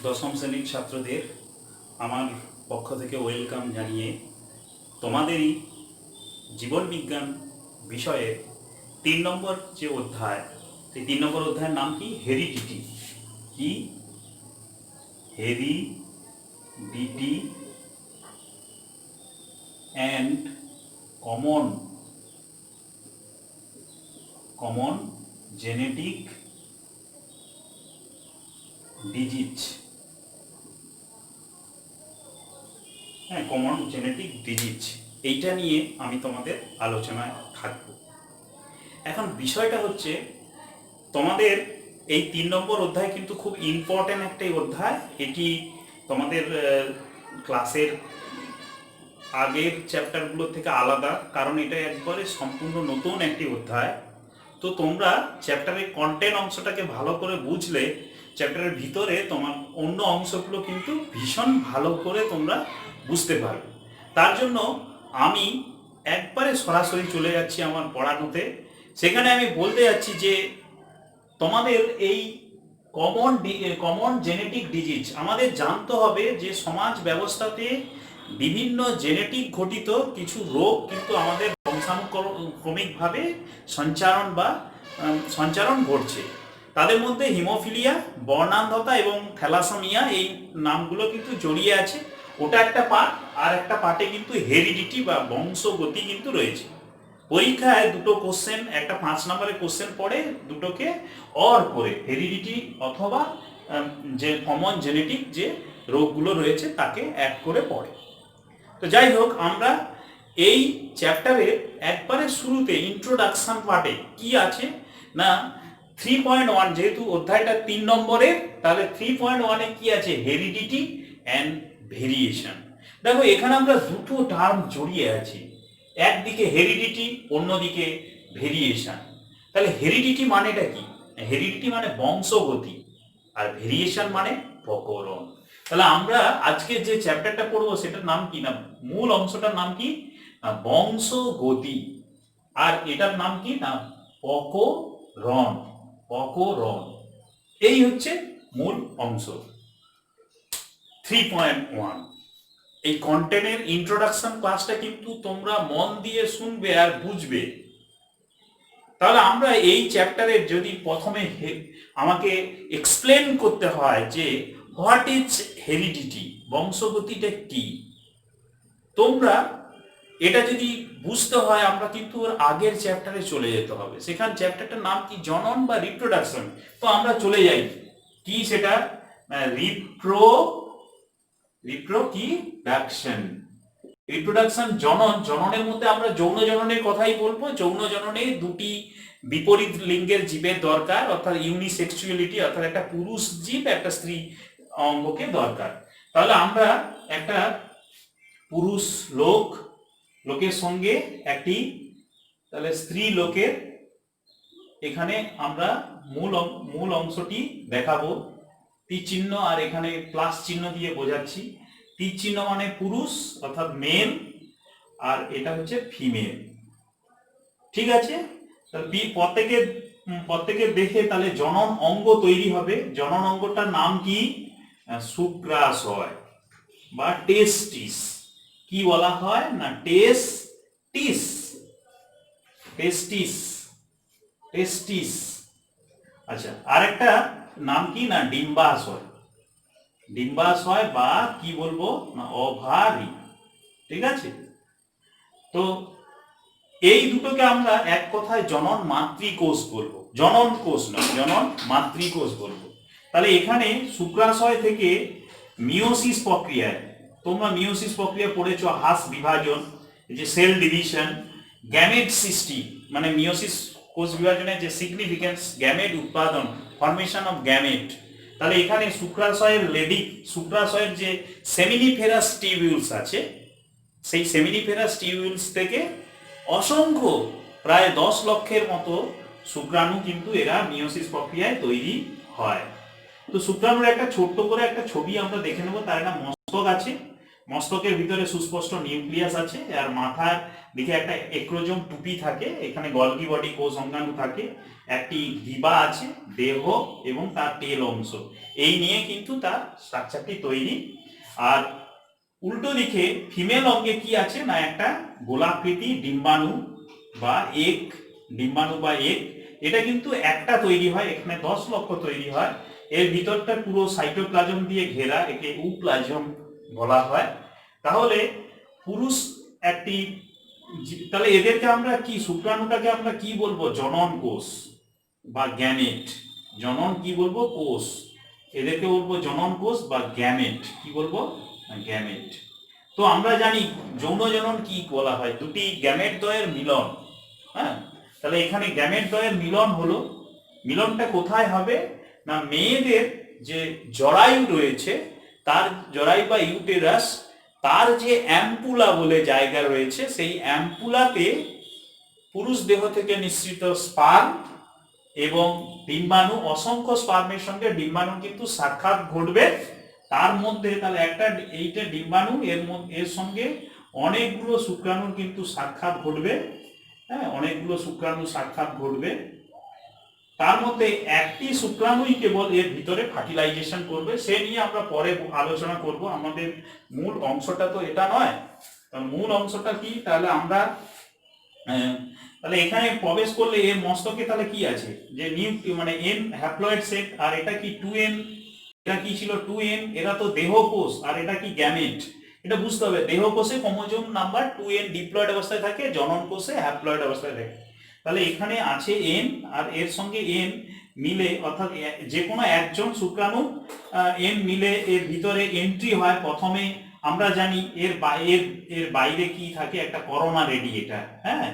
দশম শ্রেণীর ছাত্রদের আমার পক্ষ থেকে ওয়েলকাম জানিয়ে তোমাদেরই জীবন বিজ্ঞান বিষয়ে 3 নম্বর যে অধ্যায়, সেই 3 নম্বর অধ্যায়ের নাম কি? হেরিডিটি। কি? Heredity and common common genetic disease. হ্যাঁ, কমন জেনেটিক ডিজিজ, এইটা নিয়ে আমি তোমাদের আলোচনায় থাকব। এখন বিষয়টা হচ্ছে, তোমাদের এই 3 নম্বর অধ্যায় কিন্তু খুব ইম্পর্ট্যান্ট একটা অধ্যায়। এটি তোমাদের ক্লাসের আগের চ্যাপ্টারগুলো থেকে আলাদা, কারণ এটা একবারে সম্পূর্ণ নতুন একটি অধ্যায়। তো তোমরা চ্যাপ্টারের কন্টেন্ট অংশটাকে ভালো করে বুঝলে চ্যাপ্টারের ভিতরে তোমার অন্য অংশগুলো কিন্তু ভীষণ ভালো করে তোমরা বুঝতে পারবে। তার জন্য আমি একবারে সরাসরি চলে যাচ্ছি আমার পড়ানোতে। সেখানে আমি বলতে যাচ্ছি যে তোমাদের এই কমন জেনেটিক ডিজিজ আমাদের জানতে হবে যে সমাজ ব্যবস্থাতে বিভিন্ন জেনেটিক ঘটিত কিছু রোগ কিন্তু আমাদের বংশানুক্রমিকভাবে সঞ্চারণ ঘটছে। তাদের মধ্যে হিমোফিলিয়া, বর্ণান্ধতা এবং থ্যালাসেমিয়া এই নামগুলো কিন্তু জড়িয়ে আছে। ওটা একটা পার্ট, আর একটা পার্টে কিন্তু হেরিডিটি বা বংশগতি কিন্তু রয়েছে। পরীক্ষায় দুটো কোশ্চেন, একটা 5 নম্বরের কোশ্চেন পড়ে, দুটোকে অর করে হেরিডিটি অথবা যে কমন জেনেটিক যে রোগগুলো রয়েছে তাকে এক করে পড়ে। তো যাই হোক, আমরা এই চ্যাপ্টারের একবারে শুরুতে ইন্ট্রোডাকশন পার্টে কি আছে না 3.1, যেহেতু অধ্যায়টা 3 নম্বরের, তাহলে 3.1-এ কি আছে? Heredity and variation. দেখো, এখানে আমরা দুটো টার্ম জড়িয়ে আছি, একদিকে হেরিডিটি, অন্যদিকে ভেরিয়েশন। তাহলে হেরিডিটি মানেটা কি? হেরিডিটি মানে বংশগতি, আর ভেরিয়েশন মানে প্রকরণ। তাহলে আমরা আজকে যে চ্যাপ্টারটা পড়বো সেটার নাম কি না, মূল অংশটার নাম কি না বংশগতি, আর এটার নাম কি না প্রকরণ। প্রকরণ, এই হচ্ছে মূল অংশ 3.1। এই কন্টেন্টের ইন্ট্রোডাকশন ক্লাসটা কিন্তু তোমরা মন দিয়ে শুনবে আর বুঝবে। তাহলে আমরা এই চ্যাপ্টারের যদি প্রথমে আমাকে এক্সপ্লেন করতে হয় যে হোয়াট ইজ হেরিডিটি, বংশগতিটা কি, তোমরা এটা যদি বুঝতে হয় আমরা কিন্তু আগের চ্যাপ্টারে চলে যেতে হবে। সেখানে চ্যাপ্টারটার নাম কি? জনন বা রিপ্রোডাকশন। তো আমরা চলে যাই, কি সেটা? রিপ্রোডাকশন। রিপ্রোডাকশন, জননের মধ্যে আমরা যৌন জননের কথাই বলবো। যৌন জননে দুটি বিপরীত লিঙ্গের জীবের দরকার, অর্থাৎ ইউনিসেক্সুয়ালিটি, অর্থাৎ একটা পুরুষ জীব একটা স্ত্রী অঙ্গকে দরকার। তাহলে আমরা একটা পুরুষ লোকের সঙ্গে একটি তাহলে স্ত্রী লোকের, এখানে আমরা মূল অংশটি দেখাবো তীর চিহ্ন, আর এখানে প্লাস চিহ্ন দিয়ে বোঝাচ্ছি। তীর চিহ্ন মানে পুরুষ অর্থাৎ মেল, আর এটা হচ্ছে ফিমেল। ঠিক আছে, প্রত্যেকে দেখে তাহলে জনন অঙ্গ তৈরি হবে। জনন অঙ্গটার নাম কি? শুক্রাশয় বা টেস্টিস। কি বলা হয় না? টেস্টিস। টেস্টিস, টেস্টিস। আচ্ছা, আরেকটা নাম কি না ডিম্বাশয়। ডিম্বাশয় বা কি বলবো না ওভারি। ঠিক আছে, তো এই দুটোকে আমরা এক কথায় জনন মাতৃকোষ বলবো। জনন কোষ নয়, জনন মাতৃকোষ বলবো। তাহলে এখানে শুক্রাশয় থেকে মিওসিস প্রক্রিয়ায়, তোমরা মিওসিস প্রক্রিয়া পড়েছো, হাস বিভাজন, যে সেল ডিভিশন, গ্যামেট সৃষ্টি, মানে মিওসিস কোষ বিভাজনের যে সিগনিফিকেন্স, গ্যামেট উৎপাদন, ফর্মেশন অফ গ্যামেট। তাহলে এখানে শুক্রাশয়ের যে সেমিনিফেরাস টিউবিউলস আছে, সেই সেমিনিফেরাস টিউবিউলস থেকে অসংখ্য প্রায় 10 লক্ষের মতো শুক্রাণু কিন্তু এরা মিওসিস প্রক্রিয়ায় তৈরি হয়। তো শুক্রাণুর একটা ছোট্ট করে একটা ছবি আমরা দেখে নেব। তার একটা মস্তক আছে, মস্তকের ভিতরে সুস্পষ্ট নিউক্লিয়াস আছে, আর মাথার দিকে একটা একক্রোজোম টুপি থাকে, এখানে গলগি বডি কোষ অঙ্গাণু থাকে, একটি ডিবা আছে, দেহ এবং তার টেল অংশ, এই নিয়ে কিন্তু তার স্ট্রাকচারটি তৈরি। আর উল্টো দিকে ফিমেল অঙ্গে কি আছে না একটা গোলাকৃতি ডিম্বাণু বা এগ, ডিম্বাণু বা এগ, এটা কিন্তু একটা তৈরি হয়, এখানে 10 লক্ষ তৈরি হয়। এর ভিতরটা পুরো সাইটোপ্লাজম দিয়ে ঘেরা, একে ইউপ্লাজম বলা হয়। তাহলে পুরুষ একটি, তাহলে এদেরকে আমরা কি, শুক্রাণুটাকে আমরা কি বলবো, জনন কোষ বা গ্যামেট। জনন কি বলবো, কোষ, এদেরকে বলবো জনন কোষ বা গ্যামেট। কি বলবো, গ্যামেট। তো আমরা জানি যৌন জনন কি বলা হয়, দুটি গ্যামেট দ্বয়ের মিলন। হ্যাঁ, তাহলে এখানে গ্যামেট দ্বয়ের মিলন হলো, মিলনটা কোথায় হবে না মেয়েদের যে জরায়ু রয়েছে, তার জরায়ু বা ইউটেরাস, তার যে অ্যাম্পুলা বলে জায়গা রয়েছে, সেই অ্যাম্পুলাতে পুরুষ দেহ থেকে নিঃসৃত স্পার্ম এবং ডিম্বাণু, অসংখ্য স্পার্মের সঙ্গে ডিম্বাণু কিন্তু সাক্ষাৎ ঘটবে। তার মধ্যে তাহলে একটা এইটা ডিম্বাণু, এর সঙ্গে অনেকগুলো শুক্রাণুর কিন্তু সাক্ষাৎ ঘটবে। হ্যাঁ, অনেকগুলো শুক্রাণু সাক্ষাৎ ঘটবে। তার মধ্যে একটি শুক্রাণুই কেবল এর ভিতরে ফার্টিলাইজেশন করবে, সে নিয়ে আমরা পরে আলোচনা করব। আমাদের মূল অংশটা তো এটা নয়। মূল অংশটা কি, তাহলে আমরা তাহলে এখানে প্রবেশ করলে এর মস্তকে তাহলে কি আছে, যে মানে এন হ্যাপ্লয়েড সেট, আর এটা কি 2n, এটা কি ছিল 2n, এরা তো দেহকোষ, আর এটা কি গ্যামেট। এটা বুঝতে হবে, দেহকোষে ক্রোমোজোম নাম্বার 2n ডিপ্লয়েড অবস্থায় থাকে, জনন কোষে হ্যাপ্লয়েড অবস্থায় থাকে। তাহলে এখানে আছে n, আর এর সঙ্গে n মিলে, অর্থাৎ যে কোনো একজন শুক্রাণু n মিলে এর ভিতরে এন্ট্রি হয়। প্রথমে আমরা জানি এর বাইরে কি থাকে, একটা করোনা রেডিয়েটার। হ্যাঁ,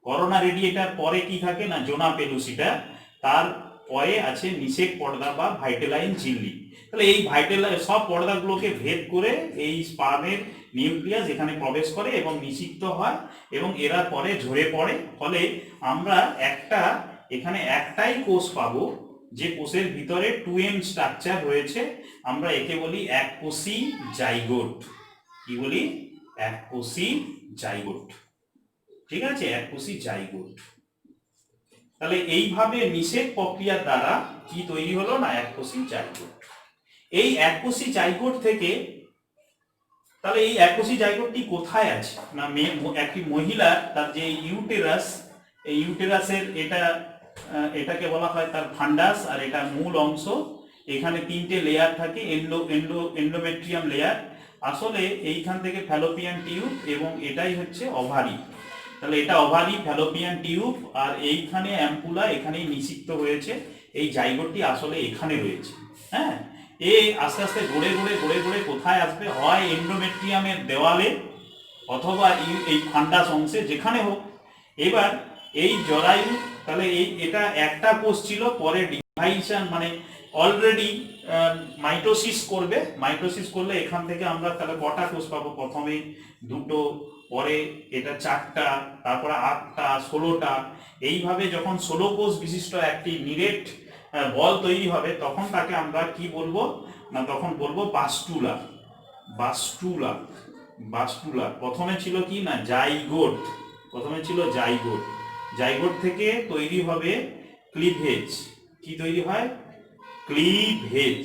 করোনা রেডিয়েটার পরে কি থাকে না জোনা পেলুসিটা, তার পরে আছে নিষেক পর্দা বা ভাইটেলাইন ঝিল্লি। তাহলে এই ভাইটেলাইন সব পর্দাগুলোকে ভেদ করে এই স্পার্মের নিউক্লিয়াস এখানে প্রবেশ করে এবং নিষিক্ত হয়, এবং এরা পরে ঝরে পড়ে। ফলে আমরা এখানে একটাই কোষ পাবো, যে কোষের ভিতরে 2n স্ট্রাকচার রয়েছে। আমরা একে বলি এককোষী জাইগোট। কি বলি, এককোষী জাইগোট। ঠিক আছে, এককোষী জাইগোট। তাহলে এইভাবে নিষেক প্রক্রিয়ার দ্বারা কি তৈরি হলো না এককোষী জাইগোট। এই এককোষী জাইগোট থেকে, তাহলে এই এককোষী জাইগোটটি কোথায় আছে না একটি মহিলা, তার যে ইউটেরাস, এই ইউটেরাসের এটাকে বলা হয় তার ফান্ডাস, আর এটা মূল অংশ। এখানে 3টে লেয়ার থাকে, এন্ডোমেট্রিয়াম লেয়ার। আসলে এইখান থেকে ফ্যালোপিয়ান টিউব, এবং এটাই হচ্ছে ওভারি। তাহলে এটা ওভারি, ফ্যালোপিয়ান টিউব, আর এইখানে অ্যাম্পুলা, এখানেই নিষিক্ত হয়েছে। এই জাইগোটটি আসলে এখানে রয়েছে। হ্যাঁ, আস্তে আস্তে গড়ে গড়ে গড়ে গড়ে কোথায় আসবে, হয় এন্ডোমেট্রিয়ামের দেওয়ালে, অথবা এই ফান্ডাস অংশে, যেখানে হোক। এবার এই জরায়ু, তাহলে এটা একটা কোষ ছিল, পরে ডিভাইশন মানে অলরেডি মাইটোসিস করবে। মাইটোসিস করলে এখান থেকে আমরা তাহলে কটা কোষ পাবো, প্রথমে 2টো, পরে এটা 4টা, তারপরে 8টা, 16টা। এইভাবে যখন 16 কোষ বিশিষ্ট একটি নিরেট বল তৈরি হবে, তখন তাকে আমরা কি বলবো না, তখন বলবো বাস্টুলা। বাস্টুলা, বাস্টুলা। প্রথমে ছিল কি না জাইগোট, প্রথমে ছিল জাইগোট। জাইগোট থেকে তৈরি হবে ক্লিভেজ। কি তৈরি হয়, ক্লিভেজ।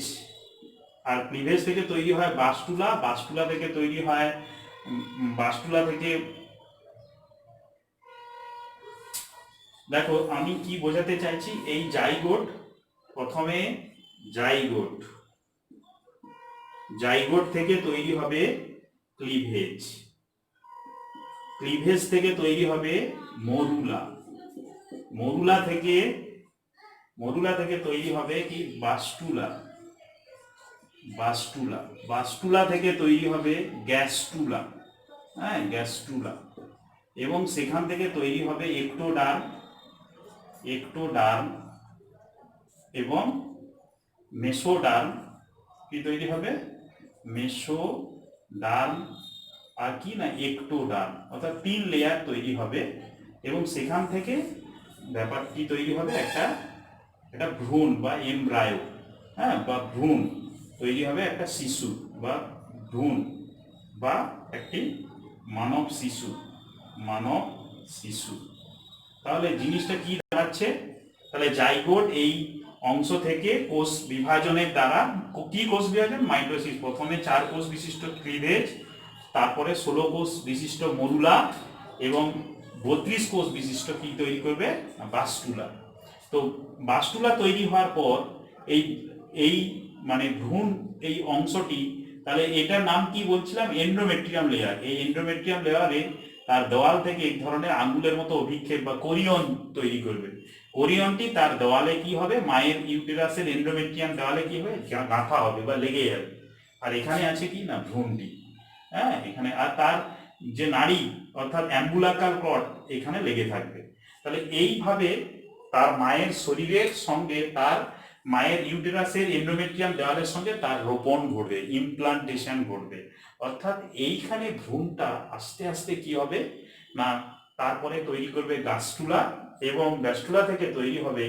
আর ক্লিভেজ থেকে তৈরি হয় বাস্টুলা। বাস্টুলা থেকে তৈরি হয়, বাস্টুলা থেকে, দেখো আমি কি বোঝাতে চাইছি, এই জাইগোট, প্রথমে জাইগোট, জাইগোট থেকে তৈরি হবে ক্লিভেজ। ক্লিভেজ থেকে তৈরি হবে মরুলা। মরুলা থেকে তৈরি হবে কি বাস্টুলা। বাস্টুলা, বাস্টুলা থেকে তৈরি হবে গ্যাস্টুলা। হ্যাঁ, গ্যাস্টুলা। এবং সেখান থেকে তৈরি হবে একটোডার্ম, একটোডার্ম এবং মেসোডার্ম। কি তৈরি হবে, মেসোডার্ম, আর কি না একটোডার্ম, অর্থাৎ 3 লেয়ার তৈরি হবে। এবং সেখান থেকে ব্যাপারটি তৈরি হবে একটা ভ্রূণ বা এমব্রায়ো। হ্যাঁ, বা ভ্রূণ তৈরি হবে, একটা শিশু বা ভ্রূণ বা একটি মানব শিশু, মানব শিশু। তাহলে জিনিসটা কি দাঁড়াচ্ছে, তাহলে জাইগোট এই অংশ থেকে কোষ বিভাজনের দ্বারা, কি কোষ বিভাজন, মাইটোসিস, প্রথমে 4 কোষ বিশিষ্ট ক্লিভেজ, তারপরে 16 কোষ বিশিষ্ট মরুলা এবং 32 কোষ বিশিষ্ট কি তৈরি করবে, বাস্টুলা। তো বাস্টুলা তৈরি হওয়ার পর এই এই মানে ভ্রূণ এই অংশটি, তাহলে এটার নাম কি বলছিলাম, এন্ডোমেট্রিয়াম লেয়ার। এই এন্ডোমেট্রিয়াম লেয়ারে তার দেওয়াল থেকে এক ধরনের আঙ্গুলের মতো অভিক্ষেপ বা কোরিয়ন তৈরি করবে। কোরিয়নটি তার দেওয়ালে কি হবে, মায়ের ইউটেরাসের এন্ডোমেট্রিয়াম দেওয়ালে কি হবে, গাঁথা হবে বা লেগে যাবে। আর এখানে আছে কি না, ভ্রূণটি, হ্যাঁ এখানে, আর তার যে নাড়ি অর্থাৎ অ্যাম্বুলাকার কর্ড এখানে লেগে থাকবে। তাহলে এইভাবে তার মায়ের শরীরের সঙ্গে, তার মায়ের ইউটেরাসের এন্ডোমেট্রিয়াম দেওয়ালের সঙ্গে তার রোপণ ঘটবে, ইমপ্লান্টেশন ঘটবে। অর্থাৎ এইখানে ভ্রূণটা আস্তে আস্তে কি হবে না, তারপরে তৈরি করবে গাস্টুলা, এবং গাস্টুলা থেকে তৈরি হবে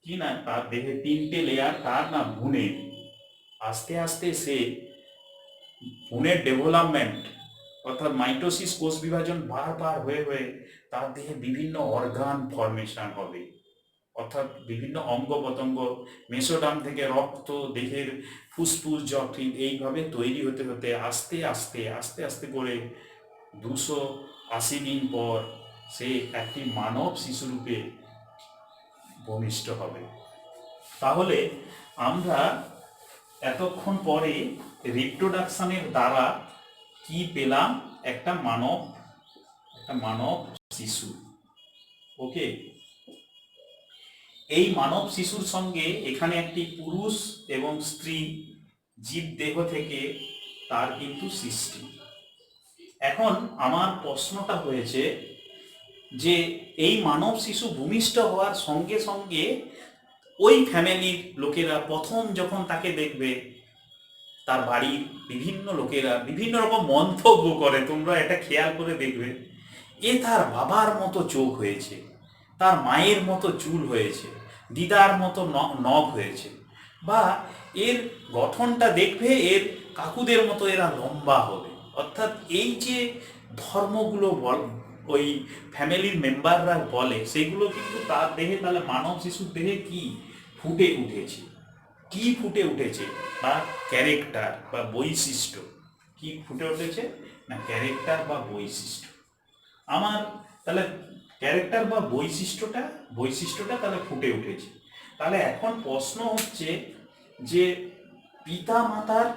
কি না, তার দেহে 3টে লেয়ার, তার না ভ্রূণের। আস্তে আস্তে সে ভ্রূণের ডেভেলপমেন্ট অর্থাৎ মাইটোসিস, কোষ বিভাজন বারবার হয়ে হয়ে তার দেহে বিভিন্ন অর্গান ফরমেশন হবে, অর্থাৎ বিভিন্ন অঙ্গ প্রত্যঙ্গ, মেসোডাম থেকে রক্ত, দেহের ফুসফুস, যকৃৎ, এইভাবে তৈরি হতে হতে আস্তে আস্তে আস্তে আস্তে করে 280 দিন পর সে একটি মানব শিশুরূপে ভূমিষ্ঠ হবে। তাহলে আমরা এতক্ষণ পরে রিপ্রোডাকশনের দ্বারা কি পেলাম, একটা মানব শিশু। ওকে, এই মানব শিশুর সঙ্গে এখানে একটি পুরুষ এবং স্ত্রী জীব দেহ থেকে তার কিন্তু সৃষ্টি। এখন আমার প্রশ্নটা হয়েছে যে এই মানব শিশু ভূমিষ্ঠ হওয়ার সঙ্গে সঙ্গে ওই ফ্যামিলির লোকেরা প্রথম যখন তাকে দেখবে, তার বাড়ির বিভিন্ন লোকেরা বিভিন্ন রকম মন্তব্য করে, তোমরা এটা খেয়াল করে দেখবে, এ তার বাবার মতো চোখ হয়েছে, তার মায়ের মতো চুল হয়েছে, দিদার মতো নখ হয়েছে, বা এর গঠনটা দেখবে এর কাকুদের মতো এরা লম্বা হবে। অর্থাৎ এই যে ধর্মগুলো ওই ফ্যামিলির মেম্বাররা বলে, সেগুলো কিন্তু তার দেহে, তাহলে মানব শিশুর দেহে কি ফুটে উঠেছে, কি ফুটে উঠেছে না, ক্যারেক্টার বা বৈশিষ্ট্য। কি ফুটে উঠেছে না, ক্যারেক্টার বা বৈশিষ্ট্য। আমার তাহলে ক্যারেক্টার বা বৈশিষ্ট্যটা তাহলে ফুটে উঠেছে। তাহলে এখন প্রশ্ন হচ্ছে যে পিতা মাতার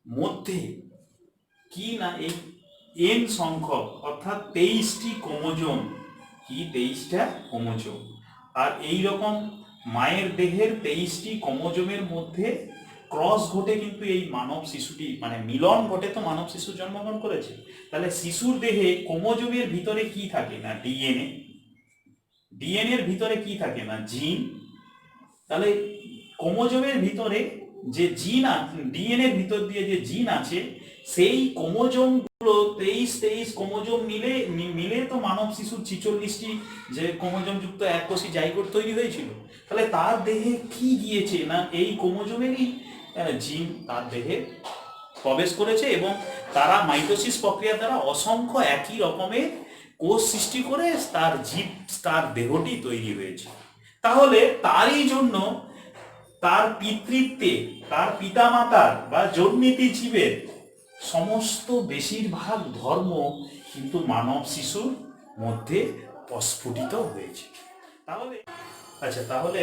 মধ্যে কি না এই এন সংখ্যক অর্থাৎ 23টি ক্রোমোজোম, কি 23টা ক্রোমোজোম, আর এই রকম মায়ের দেহের 23টি ক্রোমোজোমের মধ্যে ক্রস ঘটে কিন্তু এই মানব শিশুটি, মানে মিলন ঘটে তো মানব শিশু জন্মগ্রহণ করেছে। তাহলে শিশুর দেহে ক্রোমোজোমের ভিতরে কি থাকে না, ডিএনএর ভিতরে কি থাকে না, জিন। তাহলে ক্রোমোজোমের ভিতরে যে জিন আছে, ডিএনএর ভিতর দিয়ে যে জিন আছে, সেই ক্রোমোজোমগুলো 23 ক্রোমোজোম মিলে তো মানব শিশুর 46টি যে ক্রোমোজোম যুক্ত এককোষী জাইগোট তৈরি হয়েছিল। তাহলে তার দেহে কি গিয়েছে না, এই ক্রোমোজোমেরই জিন তার দেহে প্রবেশ করেছে, এবং তারা মাইটোসিস প্রক্রিয়ার দ্বারা অসংখ্য একই রকমের কোষ সৃষ্টি করে তার দেহটি তৈরি হয়েছে। তাহলে তারই জন্য তার পিতৃত্বে, তার পিতামাতার বা জন্মিতি জীবের সমস্ত বেশিরভাগ ধর্ম কিন্তু মানব শিশুর মধ্যে প্রস্ফুটিত হয়েছে। তাহলে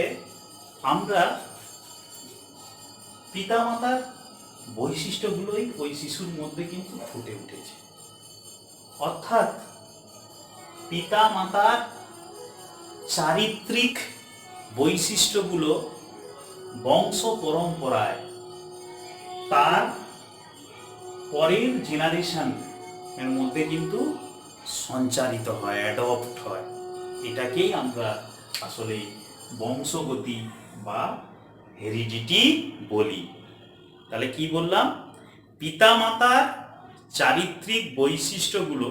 আমরা পিতামাতার বৈশিষ্ট্যগুলোই ওই শিশুর মধ্যে কিন্তু ফুটে উঠেছে। অর্থাৎ পিতামাতার চারিত্রিক বৈশিষ্ট্যগুলো বংশ পরম্পরায় তার পরের জেনারেশনের মধ্যে কিন্তু সঞ্চারিত হয়, অ্যাডপ্ট হয়। এটাকেই আমরা আসলে বংশগতি বা হেরিডিটি বলি। তাহলে কি বললাম, পিতামাতার চারিত্রিক বৈশিষ্ট্যগুলো,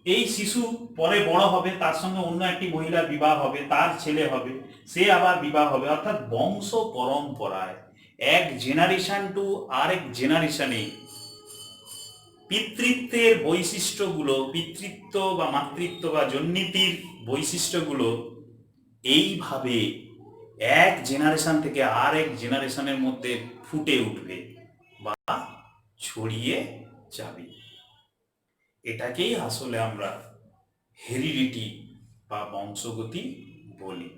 এই শিশু পরে বড় হবে, তার সঙ্গে অন্য একটি মহিলার বিবাহ হবে, তার ছেলে হবে, সে আবার বিবাহ হবে। অর্থাৎ বংশ পরম্পরায় এক জেনারেশন টু আরেক জেনারেশনে পিতৃত্বের বৈশিষ্ট্যগুলো, পিতৃত্ব বা মাতৃত্ব বা জন্নীতির বৈশিষ্ট্যগুলো এইভাবে এক জেনারেশন থেকে আর এক জেনারেশনের মধ্যে ফুটে উঠবে বা ছড়িয়ে যাবে। এটাকেই আসলে আমরা হেরিডিটি বা বংশগতি বলি।